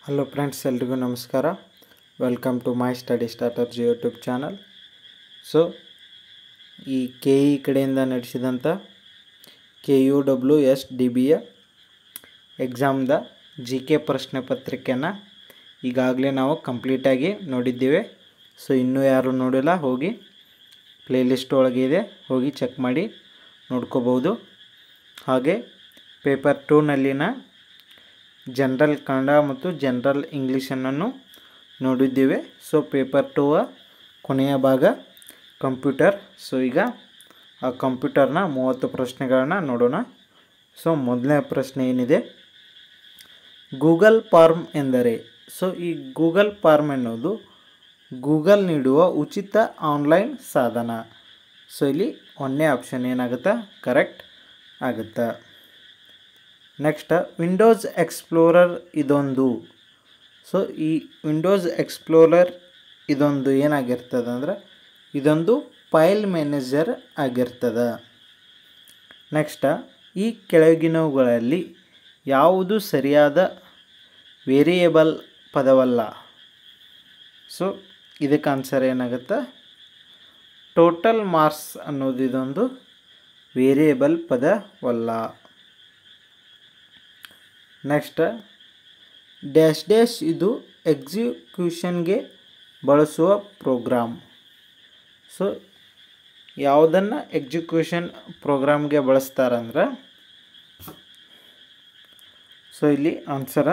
Hello friends, ಎಲ್ರಿಗೂ ನಮಸ್ಕಾರ. Welcome to my study starters YouTube channel. So ಈ KE ಕಡೆಯಿಂದ ನಡೆಸಿದಂಥ KUWSDBಯ ಎಕ್ಸಾಮ್ದ GK ಪ್ರಶ್ನೆ ಪತ್ರಿಕೆಯನ್ನು ಈಗಾಗಲೇ ನಾವು ಕಂಪ್ಲೀಟಾಗಿ ನೋಡಿದ್ದೇವೆ. ಸೊ ಇನ್ನೂ ಯಾರು ನೋಡಿಲ್ಲ, ಹೋಗಿ ಪ್ಲೇಲಿಸ್ಟ್ ಒಳಗೆ ಇದೆ, ಹೋಗಿ ಚೆಕ್ ಮಾಡಿ ನೋಡ್ಕೋಬೋದು. ಹಾಗೆ ಪೇಪರ್ 2ನಲ್ಲಿನ ಜನರಲ್ ಕನ್ನಡ ಮತ್ತು ಜನರಲ್ ಇಂಗ್ಲೀಷನ್ನು ನೋಡಿದ್ದೇವೆ. ಸೊ ಪೇಪರ್ 2ರ ಕೊನೆಯ ಭಾಗ ಕಂಪ್ಯೂಟರ್. ಸೊ ಈಗ ಆ ಕಂಪ್ಯೂಟರ್ನ 30 ಪ್ರಶ್ನೆಗಳನ್ನ ನೋಡೋಣ. ಸೊ ಮೊದಲನೇ ಪ್ರಶ್ನೆ ಏನಿದೆ, ಗೂಗಲ್ ಫಾರ್ಮ್ ಎಂದರೆ? ಸೊ ಈ ಗೂಗಲ್ ಫಾರ್ಮ್ ಎನ್ನುವುದು ಗೂಗಲ್ ನೀಡುವ ಉಚಿತ ಆನ್ಲೈನ್ ಸಾಧನ. ಸೊ ಇಲ್ಲಿ ಒಂದನೇ ಆಪ್ಷನ್ ಏನಾಗುತ್ತೆ, ಕರೆಕ್ಟ್ ಆಗುತ್ತೆ. ನೆಕ್ಸ್ಟ್, ವಿಂಡೋಸ್ ಎಕ್ಸ್ಪ್ಲೋರರ್ ಇದೊಂದು. ಸೊ ಈ ವಿಂಡೋಸ್ ಎಕ್ಸ್ಪ್ಲೋರರ್ ಇದೊಂದು ಏನಾಗಿರ್ತದೆ ಅಂದರೆ, ಇದೊಂದು ಫೈಲ್ ಮ್ಯಾನೇಜರ್ ಆಗಿರ್ತದೆ. ನೆಕ್ಸ್ಟ್, ಈ ಕೆಳಗಿನವುಗಳಲ್ಲಿ ಯಾವುದು ಸರಿಯಾದ ವೇರಿಯೇಬಲ್ ಪದವಲ್ಲ? ಸೊ ಇದಕ್ಕೆ ಆನ್ಸರ್ ಏನಾಗುತ್ತೆ, ಟೋಟಲ್ ಮಾರ್ಕ್ಸ್ ಅನ್ನೋದು ಇದೊಂದು ವೇರಿಯೇಬಲ್ ಪದವಲ್ಲ. ನೆಕ್ಸ್ಟ್, ಡ್ಯಾಶ್ ಡ್ಯಾಶ್ ಇದು ಎಕ್ಸಿಕ್ಯೂಷನ್ಗೆ ಬಳಸುವ ಪ್ರೋಗ್ರಾಮ್. ಸೊ ಯಾವುದನ್ನು ಎಕ್ಸಿಕ್ಯೂಷನ್ ಪ್ರೋಗ್ರಾಮ್ಗೆ ಬಳಸ್ತಾರಂದ್ರೆ, ಸೊ ಇಲ್ಲಿ ಆನ್ಸರ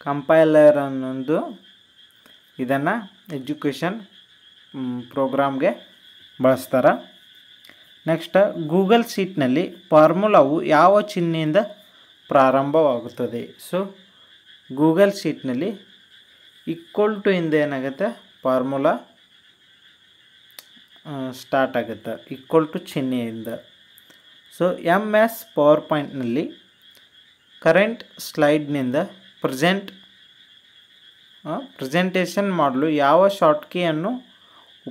ಕಂಪೈಲರ್ ಅನ್ನೊಂದು ಇದನ್ನು ಎಕ್ಸಿಕ್ಯೂಷನ್ ಪ್ರೋಗ್ರಾಮ್ಗೆ ಬಳಸ್ತಾರೆ. ನೆಕ್ಸ್ಟ್, ಗೂಗಲ್ ಶೀಟ್ನಲ್ಲಿ ಫಾರ್ಮುಲಾವು ಯಾವ ಚಿಹ್ನೆಯಿಂದ ಪ್ರಾರಂಭವಾಗುತ್ತದೆ? ಸೊ ಗೂಗಲ್ ಶೀಟ್ನಲ್ಲಿ ಈಕ್ವಲ್ ಟು ಇಂದ ಏನಾಗುತ್ತೆ, ಫಾರ್ಮುಲಾ ಸ್ಟಾರ್ಟ್ ಆಗುತ್ತೆ, ಈಕ್ವಲ್ ಟು ಚಿಹ್ನೆಯಿಂದ. ಸೊ MS ಪವರ್ ಪಾಯಿಂಟ್ನಲ್ಲಿ ಕರೆಂಟ್ ಸ್ಲೈಡ್ನಿಂದ ಪ್ರೆಸೆಂಟೇಷನ್ ಮಾಡಲು ಯಾವ ಶಾರ್ಟ್ ಕೀಯನ್ನು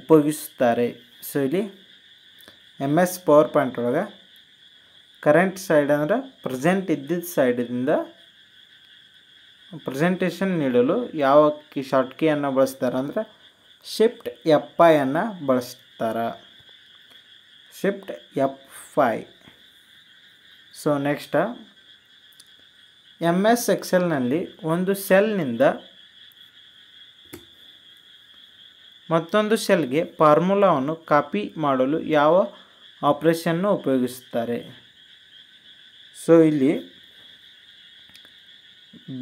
ಉಪಯೋಗಿಸುತ್ತಾರೆ? ಸೊ ಇಲ್ಲಿ MS ಪವರ್ ಪಾಯಿಂಟ್ ಒಳಗೆ ಕರೆಂಟ್ ಸೈಡ್ ಅಂದರೆ ಪ್ರೆಸೆಂಟ್ ಇದ್ದಿದ್ದ ಸೈಡಿಂದ ಪ್ರೆಸೆಂಟೇಷನ್ ನೀಡಲು ಯಾವ ಶಾರ್ಟ್ ಕೀಯನ್ನು ಬಳಸ್ತಾರೆ ಅಂದರೆ, Shift F5 ಬಳಸ್ತಾರೆ, Shift F5. So next, MS ಎಕ್ಸೆಲ್ನಲ್ಲಿ ಒಂದು ಸೆಲ್ನಿಂದ ಮತ್ತೊಂದು ಸೆಲ್ಗೆ ಫಾರ್ಮುಲಾವನ್ನು ಕಾಪಿ ಮಾಡಲು ಯಾವ ಆಪರೇಷನ್ನು ಉಪಯೋಗಿಸುತ್ತಾರೆ? ಸೊ ಇಲ್ಲಿ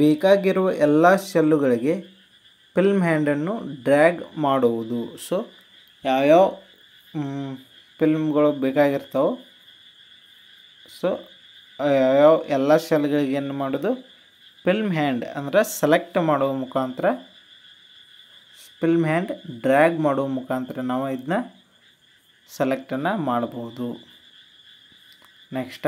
ಬೇಕಾಗಿರುವ ಎಲ್ಲ ಸೆಲ್ಲುಗಳಿಗೆ ಫಿಲ್ಮ್ ಹ್ಯಾಂಡನ್ನು ಡ್ರ್ಯಾಗ್ ಮಾಡುವುದು. ಸೊ ಯಾವ್ಯಾವ ಫಿಲ್ಮ್ಗಳು ಬೇಕಾಗಿರ್ತಾವೆ, ಸೊ ಯಾವ್ಯಾವ ಎಲ್ಲ ಸೆಲ್ಗಳಿಗೆ ಏನು ಮಾಡೋದು, ಫಿಲ್ಮ್ ಹ್ಯಾಂಡ್ ಅಂದರೆ ಸೆಲೆಕ್ಟ್ ಮಾಡುವ ಮುಖಾಂತರ, ಫಿಲ್ಮ್ ಹ್ಯಾಂಡ್ ಡ್ರ್ಯಾಗ್ ಮಾಡುವ ಮುಖಾಂತರ ನಾವು ಇದನ್ನ ಸೆಲೆಕ್ಟನ್ನು ಮಾಡಬಹುದು. ನೆಕ್ಸ್ಟ್,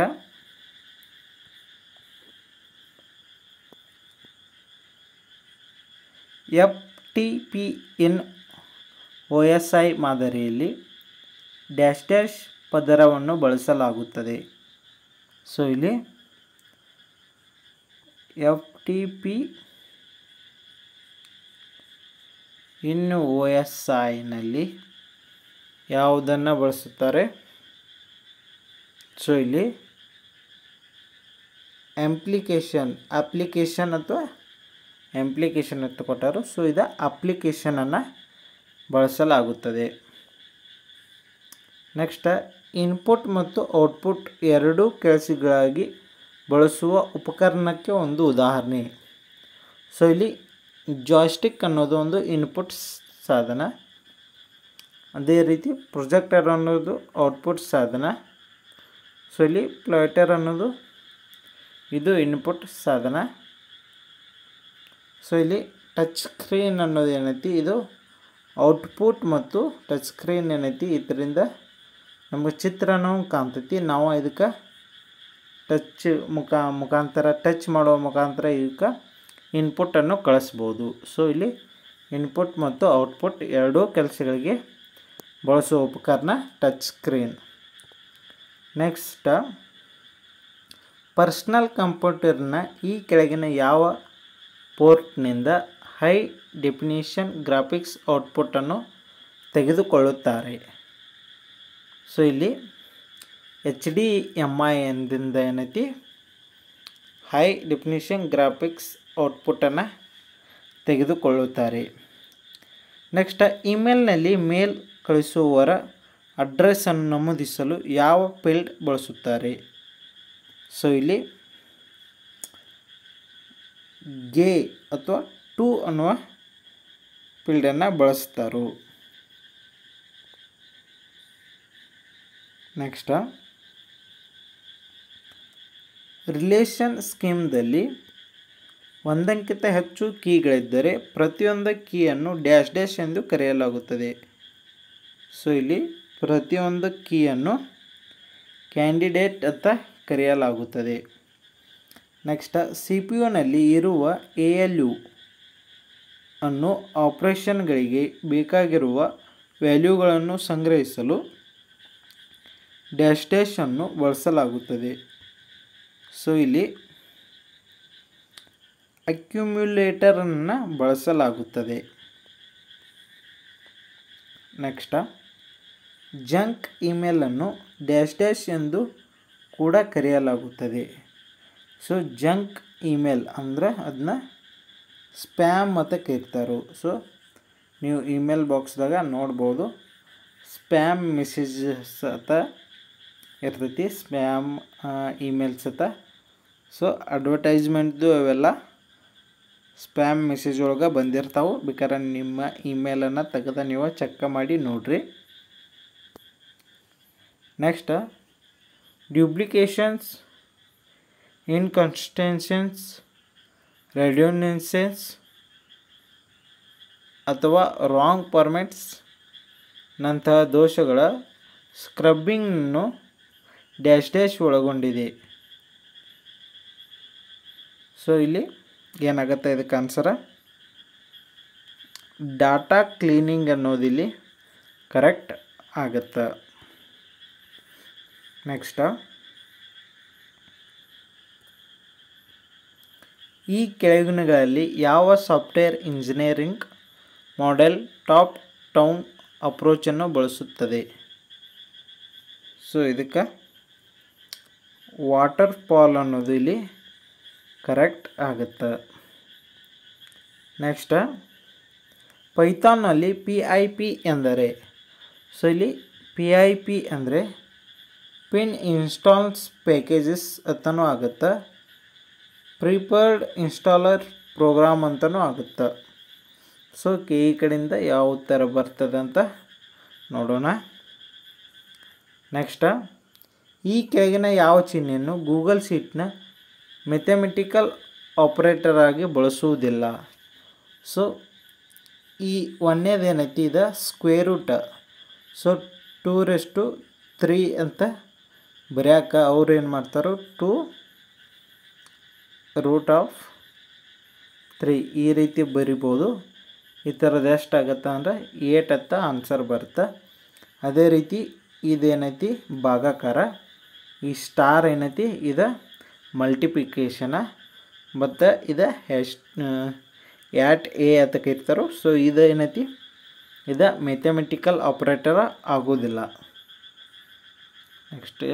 FTP ಇನ್ OSI ಮಾದರಿಯಲ್ಲಿ ಡ್ಯಾಶ್ ಡ್ಯಾಶ್ ಪದರವನ್ನು ಬಳಸಲಾಗುತ್ತದೆ. ಸೊ ಇಲ್ಲಿ FTP ಇನ್ OSIನಲ್ಲಿ ಯಾವುದನ್ನು ಬಳಸುತ್ತಾರೆ? ಸೊ ಇಲ್ಲಿ ಅಪ್ಲಿಕೇಶನ್ ಅಥವಾ ಆ್ಯಂಪ್ಲಿಕೇಶನ್ ಅಂತ ಕೊಟ್ಟರು. ಸೊ ಇದು ಅಪ್ಲಿಕೇಶನನ್ನು ಬಳಸಲಾಗುತ್ತದೆ. ನೆಕ್ಸ್ಟ್, ಇನ್ಪುಟ್ ಮತ್ತು ಔಟ್ಪುಟ್ ಎರಡೂ ಕೆಲಸಗಳಾಗಿ ಬಳಸುವ ಉಪಕರಣಕ್ಕೆ ಒಂದು ಉದಾಹರಣೆ. ಸೊ ಇಲ್ಲಿ ಜಾಯ್ಸ್ಟಿಕ್ ಅನ್ನೋದು ಒಂದು ಇನ್ಪುಟ್ ಸಾಧನ, ಅದೇ ರೀತಿ ಪ್ರೊಜೆಕ್ಟರ್ ಅನ್ನೋದು ಔಟ್ಪುಟ್ ಸಾಧನ. ಸೊ ಇಲ್ಲಿ ಪ್ಲಾಟರ್ ಅನ್ನೋದು ಇದು ಇನ್ಪುಟ್ ಸಾಧನ. ಸೊ ಇಲ್ಲಿ ಟಚ್ ಸ್ಕ್ರೀನ್ ಅನ್ನೋದು ಏನೈತಿ, ಇದು ಔಟ್ಪುಟ್, ಮತ್ತು ಟಚ್ ಸ್ಕ್ರೀನ್ ಏನೈತಿ ಇದರಿಂದ ನಮಗೆ ಚಿತ್ರನೂ ಕಾಣ್ತೈತಿ. ನಾವು ಇದಕ್ಕೆ ಮುಖಾಂತರ ಟಚ್ ಮಾಡುವ ಮುಖಾಂತರ ಇದಕ್ಕೆ ಇನ್ಪುಟ್ಟನ್ನು ಕಳಿಸ್ಬೋದು. ಸೊ ಇಲ್ಲಿ ಇನ್ಪುಟ್ ಮತ್ತು ಔಟ್ಪುಟ್ ಎರಡೂ ಕೆಲಸಗಳಿಗೆ ಬಳಸುವ ಉಪಕರಣ ಟಚ್ ಸ್ಕ್ರೀನ್. ನೆಕ್ಸ್ಟ್, ಪರ್ಸ್ನಲ್ ಕಂಪ್ಯೂಟರ್ನ ಈ ಕೆಳಗಿನ ಯಾವ ಪೋರ್ಟ್ನಿಂದ ಹೈ ಡೆಫಿನಿಷನ್ ಗ್ರಾಫಿಕ್ಸ್ ಔಟ್ಪುಟ್ಟನ್ನು ತೆಗೆದುಕೊಳ್ಳುತ್ತಾರೆ? ಸೊ ಇಲ್ಲಿ HDMI ಎಂದಿಂದ ಏನೈತಿ ಹೈ ಡೆಫಿನಿಷನ್ ಗ್ರಾಫಿಕ್ಸ್ ಔಟ್ಪುಟ್ಟನ್ನು ತೆಗೆದುಕೊಳ್ಳುತ್ತಾರೆ. ನೆಕ್ಸ್ಟ್, ಇಮೇಲ್ನಲ್ಲಿ ಮೇಲ್ ಕಳಿಸುವವರ ಅಡ್ರೆಸ್ಸನ್ನು ನಮೂದಿಸಲು ಯಾವ ಫೀಲ್ಡ್ ಬಳಸುತ್ತಾರೆ? ಸೊ ಇಲ್ಲಿ ಗೆ ಅಥವಾ ಟು ಅನ್ನುವ ಫೀಲ್ಡನ್ನು ಬಳಸ್ತಾರೆ. ನೆಕ್ಸ್ಟ್, ರಿಲೇಷನ್ ಸ್ಕೀಮ್ದಲ್ಲಿ ಒಂದಕ್ಕಿಂತ ಹೆಚ್ಚು ಕೀಗಳಿದ್ದರೆ ಪ್ರತಿಯೊಂದು ಕೀಯನ್ನು ಡ್ಯಾಶ್ ಡ್ಯಾಶ್ ಎಂದು ಕರೆಯಲಾಗುತ್ತದೆ. ಸೊ ಇಲ್ಲಿ ಪ್ರತಿಯೊಂದು ಕೀಯನ್ನು ಕ್ಯಾಂಡಿಡೇಟ್ ಅಂತ ಕರೆಯಲಾಗುತ್ತದೆ. ನೆಕ್ಸ್ಟ್, CPU ಇರುವ ALU ಅನ್ನು ಆಪರೇಷನ್ಗಳಿಗೆ ಬೇಕಾಗಿರುವ ವ್ಯಾಲ್ಯೂಗಳನ್ನು ಸಂಗ್ರಹಿಸಲು ಡ್ಯಾಶ್ ಡ್ಯಾಶ್ ಅನ್ನು ಬಳಸಲಾಗುತ್ತದೆ. ಸೊ ಇಲ್ಲಿ ಅಕ್ಯುಮ್ಯುಲೇಟರನ್ನು ಬಳಸಲಾಗುತ್ತದೆ. ನೆಕ್ಸ್ಟ್, ಜಂಕ್ ಇಮೇಲನ್ನು ಡ್ಯಾಶ್ ಡ್ಯಾಶ್ ಎಂದು ಕೂಡ ಕರೆಯಲಾಗುತ್ತದೆ. ಸೊ ಜಂಕ್ ಇಮೇಲ್ ಅಂದರೆ ಅದನ್ನ ಸ್ಪ್ಯಾಮ್ ಅಂತ ಕರೀತಾರೆ. ಸೊ ನೀವು ಇಮೇಲ್ ಬಾಕ್ಸ್ದಾಗ ನೋಡ್ಬೋದು, ಸ್ಪ್ಯಾಮ್ ಮೆಸೇಜಸ್ ಅಂತ ಇರ್ತೈತಿ, ಸ್ಪ್ಯಾಮ್ ಇಮೇಲ್ಸ್ ಅಂತ. ಸೊ ಅಡ್ವರ್ಟೈಸ್ಮೆಂಟ್ದು ಅವೆಲ್ಲ ಸ್ಪ್ಯಾಮ್ ಮೆಸೇಜ್ ಒಳಗೆ ಬಂದಿರ್ತಾವೆ. ಬೇಕಾದ್ರೆ ನಿಮ್ಮ ಇಮೇಲನ್ನು ತೆಗೆದು ನೀವು ಚೆಕ್ ಮಾಡಿ ನೋಡ್ರಿ. ನೆಕ್ಸ್ಟ್, ಡ್ಯೂಪ್ಲಿಕೇಶನ್ಸ್, ಇನ್ಕನ್ಸಿಸ್ಟೆನ್ಸೀಸ್, ರೆಡ್ಯುಂಡೆನ್ಸೀಸ್ ಅಥವಾ ರಾಂಗ್ ಫಾರ್ಮ್ಯಾಟ್ಸ್ ನಂತಹ ದೋಷಗಳ ಸ್ಕ್ರಬ್ಬಿಂಗನ್ನು ಡ್ಯಾಶ್ ಡ್ಯಾಶ್ ಒಳಗೊಂಡಿದೆ. ಸೊ ಇಲ್ಲಿ ಏನಾಗುತ್ತೆ ಇದಕ್ಕೆ ಆನ್ಸರ ಡಾಟಾ ಕ್ಲೀನಿಂಗ್ ಅನ್ನೋದಿಲ್ಲಿ ಕರೆಕ್ಟ್ ಆಗುತ್ತೆ. ನೆಕ್ಸ್ಟ್, ಈ ಕೆಳಗಿನಗಳಲ್ಲಿ ಯಾವ software engineering model top down ಅಪ್ರೋಚನ್ನು ಬಳಸುತ್ತದೆ? ಸೊ ಇದಕ್ಕೆ ವಾಟರ್ ಫಾಲ್ ಅನ್ನೋದು ಇಲ್ಲಿ ಕರೆಕ್ಟ್ ಆಗುತ್ತೆ. ನೆಕ್ಸ್ಟ್, ಪೈಥಾನ್ನಲ್ಲಿ PIP ಎಂದರೆ? ಸೊ ಇಲ್ಲಿ PIP ಅಂದರೆ ಪಿನ್ ಇನ್ಸ್ಟಾಲ್ಸ್ ಪ್ಯಾಕೇಜಸ್ ಅಂತಲೂ ಆಗುತ್ತೆ, ಪ್ರಿಪೇರ್ಡ್ ಇನ್ಸ್ಟಾಲರ್ ಪ್ರೋಗ್ರಾಮ್ ಅಂತಲೂ ಆಗುತ್ತೆ. ಸೊ ಈ ಕಡೆಯಿಂದ ಯಾವ ಥರ ಬರ್ತದೆ ಅಂತ ನೋಡೋಣ. ನೆಕ್ಸ್ಟ್, ಈ ಕೆಳಗಿನ ಯಾವ ಚಿಹ್ನೆಯನ್ನು ಗೂಗಲ್ ಶೀಟ್ನ ಮೆಥಮೆಟಿಕಲ್ ಆಪರೇಟರ್ ಆಗಿ ಬಳಸುವುದಿಲ್ಲ? ಸೊ ಈ ಒಂದೇದೇನೈತಿ ಇದು ಸ್ಕ್ವೇರ್ ರೂಟ್. ಸೊ 2⁵ ಅಂತ ಬರೆಯೋಕೆ ಅವ್ರು ಏನು ಮಾಡ್ತಾರೆ, 2√3 ಈ ರೀತಿ ಬರಿಬೋದು. ಈ ಥರದ್ದು ಎಷ್ಟಾಗತ್ತೆ ಅಂದರೆ 8 ಅಂತ ಆನ್ಸರ್ ಬರುತ್ತೆ. ಅದೇ ರೀತಿ ಇದೇನೈತಿ ಭಾಗಾಕಾರ, ಈ ಸ್ಟಾರ್ ಏನೈತಿ ಇದು ಮಲ್ಟಿಪ್ಲಿಕೇಶನ, ಮತ್ತು ಇದು @ ಅಂತ ಕರಿತಾರೆ. ಸೊ ಇದು ಏನೈತಿ ಇದು ಮೆಥಮೆಟಿಕಲ್ ಆಪರೇಟರ್ ಆಗೋದಿಲ್ಲ. ನೆಕ್ಸ್ಟ್,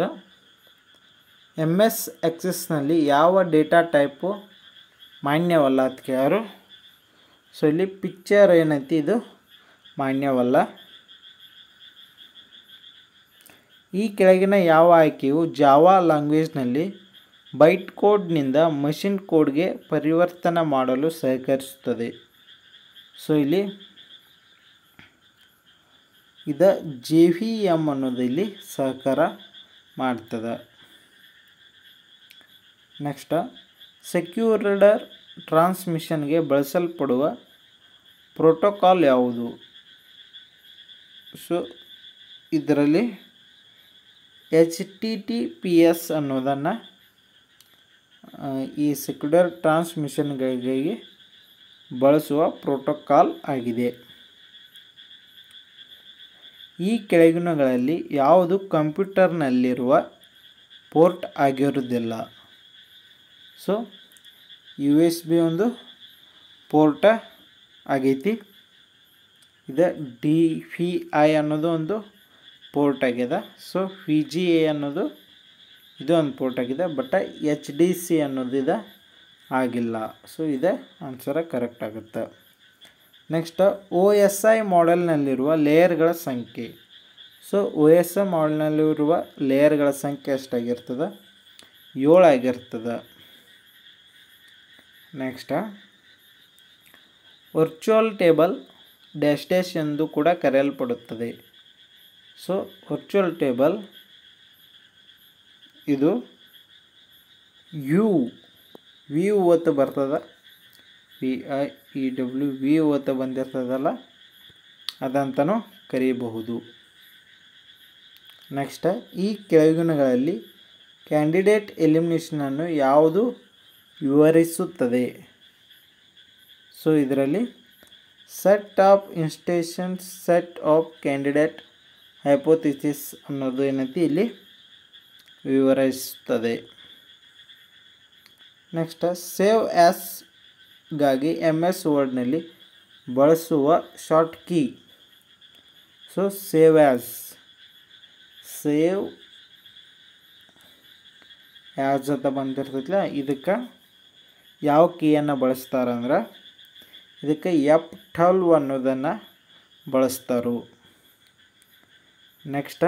MS ಎಕ್ಸೆಸ್ನಲ್ಲಿ ಯಾವ ಡೇಟಾ ಟೈಪು ಮಾನ್ಯವಲ್ಲ ಅಂತ ಕೇಳೋರು. ಸೊ ಇಲ್ಲಿ ಪಿಕ್ಚರ್ ಏನೈತಿ ಇದು ಮಾನ್ಯವಲ್ಲ. ಈ ಕೆಳಗಿನ ಯಾವ ಆಯ್ಕೆಯು ಜಾವಾ ಲ್ಯಾಂಗ್ವೇಜ್ನಲ್ಲಿ ಬೈಟ್ ಕೋಡ್ನಿಂದ ಮಷಿನ್ ಕೋಡ್ಗೆ ಪರಿವರ್ತನೆ ಮಾಡಲು ಸಹಕರಿಸುತ್ತದೆ? ಸೊ ಇಲ್ಲಿ ಇದು JVM ಅನ್ನೋದು ಇಲ್ಲಿ ಸಹಕಾರ ಮಾಡ್ತದೆ. ನೆಕ್ಸ್ಟ್, ಸೆಕ್ಯೂರ್ಡ್ ಟ್ರಾನ್ಸ್ಮಿಷನ್ಗೆ ಬಳಸಲ್ಪಡುವ ಪ್ರೋಟೋಕಾಲ್ ಯಾವುದು? ಸೊ ಇದರಲ್ಲಿ HTTPS ಅನ್ನೋದನ್ನು ಈ ಸೆಕ್ಯೂರ್ಡ್ ಟ್ರಾನ್ಸ್ಮಿಷನ್ಗಳಿಗೆ ಬಳಸುವ ಪ್ರೋಟೋಕಾಲ್ ಆಗಿದೆ. ಈ ಕೆಳಗಿನಗಳಲ್ಲಿ ಯಾವುದು ಕಂಪ್ಯೂಟರ್ನಲ್ಲಿರುವ ಪೋರ್ಟ್ ಆಗಿರುವುದಿಲ್ಲ? ಸೊ USB ಒಂದು ಪೋರ್ಟ ಆಗೈತಿ. ಇದು DVI ಅನ್ನೋದು ಒಂದು ಪೋರ್ಟ್ ಆಗಿದೆ. ಸೊ VGA ಅನ್ನೋದು ಇದು ಒಂದು ಪೋರ್ಟ್ ಆಗಿದೆ. ಬಟ್ HDC ಅನ್ನೋದು ಇದು ಆಗಿಲ್ಲ. ಸೊ ಇದೇ ಆನ್ಸರ್ ಕರೆಕ್ಟ್ ಆಗುತ್ತೆ. ನೆಕ್ಸ್ಟ್ OSI ಮಾಡೆಲ್ನಲ್ಲಿರುವ ಲೇಯರ್ಗಳ ಸಂಖ್ಯೆ. ಸೊ OSI ಮಾಡೆಲ್ನಲ್ಲಿರುವ ಲೇಯರ್ಗಳ ಸಂಖ್ಯೆ ಎಷ್ಟಾಗಿರ್ತದೆ? 7 ಆಗಿರ್ತದೆ. ನೆಕ್ಸ್ಟ್ ವರ್ಚುವಲ್ ಟೇಬಲ್ ಡ್ಯಾಶ್ ಎಂದು ಕೂಡ ಕರೆಯಲ್ಪಡುತ್ತದೆ. ಸೊ ವರ್ಚುವಲ್ ಟೇಬಲ್ ಇದು ವಿ ಓತ್ತು ಬರ್ತದೆ. VIEW ವಿ ಓತ್ತು ಬಂದಿರ್ತದಲ್ಲ ಅದಂತನೂ ಕರೀಬಹುದು. ನೆಕ್ಸ್ಟ್ ಈ ಕೆಳಗಿನಗಳಲ್ಲಿ ಕ್ಯಾಂಡಿಡೇಟ್ ಎಲಿಮಿನೇಷನನ್ನು ಯಾವುದು ವಿವರಿಸುತ್ತದೆ? ಸೊ ಇದರಲ್ಲಿ set of instances, set of candidate, hypothesis ಅನ್ನೋದು ಏನೈತಿ ಇಲ್ಲಿ ವಿವರಿಸುತ್ತದೆ. ನೆಕ್ಸ್ಟ್ ಸೇವ್ ಆ್ಯಸ್ಗಾಗಿ MS ವರ್ಡ್ನಲ್ಲಿ ಬಳಸುವ short key. So save as ಅಂತ ಬಂದಿರ್ತೈತಿಲ್ಲ, ಇದಕ್ಕೆ ಯಾವ ಕೀಯನ್ನು ಬಳಸ್ತಾರೆ ಅಂದ್ರೆ ಇದಕ್ಕೆ F12 ಅನ್ನೋದನ್ನು ಬಳಸ್ತಾರೆ. ನೆಕ್ಸ್ಟ್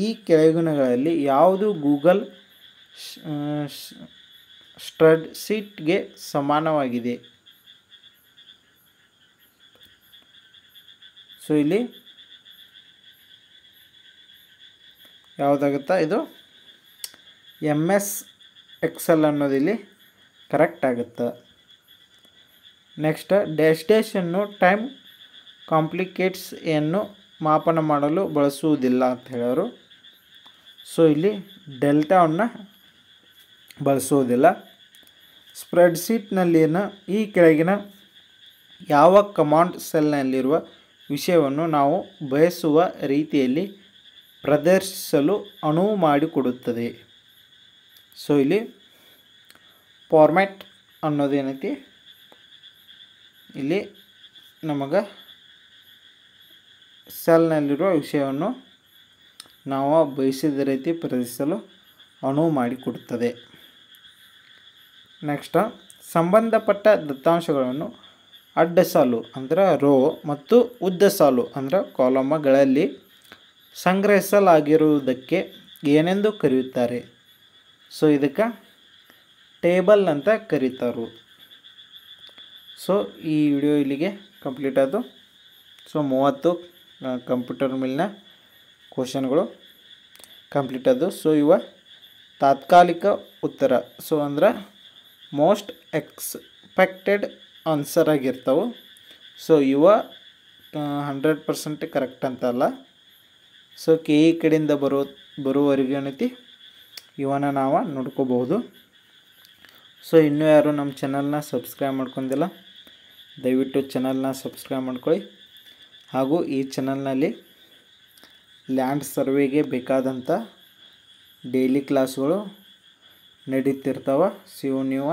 ಈ ಕೆಳಗಿನಗಳಲ್ಲಿ ಯಾವುದು ಗೂಗಲ್ ಸ್ಪ್ರೆಡ್ಶೀಟ್ಗೆ ಸಮಾನವಾಗಿದೆ? ಸೊ ಇಲ್ಲಿ ಯಾವುದಾಗುತ್ತಾ? ಇದು MS Excel ಅನ್ನೋದು ಇಲ್ಲಿ ಕರೆಕ್ಟ್ ಆಗುತ್ತೆ. ನೆಕ್ಸ್ಟ್ ಡ್ಯಾಶನ್ನು ಟೈಮ್ ಕಾಂಪ್ಲಿಕೇಟ್ಸ್ ಅನ್ನು ಮಾಪನ ಮಾಡಲು ಬಳಸುವುದಿಲ್ಲ ಅಂತ ಹೇಳೋರು. ಸೊ ಇಲ್ಲಿ ಡೆಲ್ಟಾವನ್ನು ಬಳಸುವುದಿಲ್ಲ. ಸ್ಪ್ರೆಡ್ಶೀಟ್ನಲ್ಲಿನ ಈ ಕೆಳಗಿನ ಯಾವ ಕಮಾಂಡ್ ಸೆಲ್ನಲ್ಲಿರುವ ವಿಷಯವನ್ನು ನಾವು ಬಯಸುವ ರೀತಿಯಲ್ಲಿ ಪ್ರದರ್ಶಿಸಲು ಅನುವು ಮಾಡಿಕೊಡುತ್ತದೆ? ಸೊ ಇಲ್ಲಿ ಫಾರ್ಮ್ಯಾಟ್ ಅನ್ನೋದೇನೈತಿ, ಇಲ್ಲಿ ನಮಗೆ ಸೆಲ್ನಲ್ಲಿರುವ ವಿಷಯವನ್ನು ನಾವು ಬಯಸಿದ ರೀತಿ ಪ್ರದರ್ಶಿಸಲು ಅನುವು ಮಾಡಿಕೊಡುತ್ತದೆ. ನೆಕ್ಸ್ಟ್ ಸಂಬಂಧಪಟ್ಟ ದತ್ತಾಂಶಗಳನ್ನು ಅಡ್ಡ ಸಾಲು ಅಂದರೆ ರೋ ಮತ್ತು ಉದ್ದ ಸಾಲು ಅಂದರೆ ಕಾಲಮ್ಗಳಲ್ಲಿ ಸಂಗ್ರಹಿಸಲಾಗಿರುವುದಕ್ಕೆ ಏನೆಂದು ಕರೆಯುತ್ತಾರೆ? ಸೊ ಇದಕ್ಕೆ ಟೇಬಲ್ ಅಂತ ಕರೀತಾರೆ. ಸೊ ಈ ವಿಡಿಯೋ ಇಲ್ಲಿಗೆ ಕಂಪ್ಲೀಟ್ ಆಯಿತು. ಸೊ 30 ಕಂಪ್ಯೂಟರ್ ಮೇಲಿನ ಕ್ವಶನ್ಗಳು ಕಂಪ್ಲೀಟ್ ಆದವು. ಸೊ ಇವ ತಾತ್ಕಾಲಿಕ ಉತ್ತರ, ಸೊ ಅಂದ್ರೆ ಮೋಸ್ಟ್ ಎಕ್ಸ್ಪೆಕ್ಟೆಡ್ ಆನ್ಸರ್ ಆಗಿರ್ತಾವೆ. ಸೊ ಇವ 100% ಕರೆಕ್ಟ್ ಅಂತಲ್ಲ. ಸೊ KE ಕಡೆಯಿಂದ ಬರುವವರೆಗೂ ಏನೈತಿ ಇವನ್ನ ನಾವು ನೋಡ್ಕೋಬಹುದು. ಸೊ ಇನ್ನೂ ಯಾರು ನಮ್ಮ ಚಾನಲ್ನ ಸಬ್ಸ್ಕ್ರೈಬ್ ಮಾಡ್ಕೊಂಡಿಲ್ಲ, ದಯವಿಟ್ಟು ಚಾನಲ್ನ ಸಬ್ಸ್ಕ್ರೈಬ್ ಮಾಡ್ಕೊಳ್ಳಿ. ಹಾಗೂ ಈ ಚಾನಲ್ನಲ್ಲಿ ಲ್ಯಾಂಡ್ ಸರ್ವೆಗೆ ಬೇಕಾದಂಥ ಡೈಲಿ ಕ್ಲಾಸ್ಗಳು ನಡೀತಿರ್ತಾವೆ. ನೀವು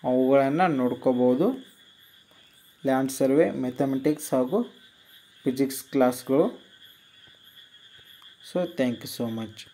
ಅವುಗಳನ್ನು ನೋಡ್ಕೋಬೋದು. ಲ್ಯಾಂಡ್ ಸರ್ವೆ, ಮ್ಯಾಥಮೆಟಿಕ್ಸ್ ಹಾಗೂ ಫಿಸಿಕ್ಸ್ ಕ್ಲಾಸ್ಗಳು. So thank you so much.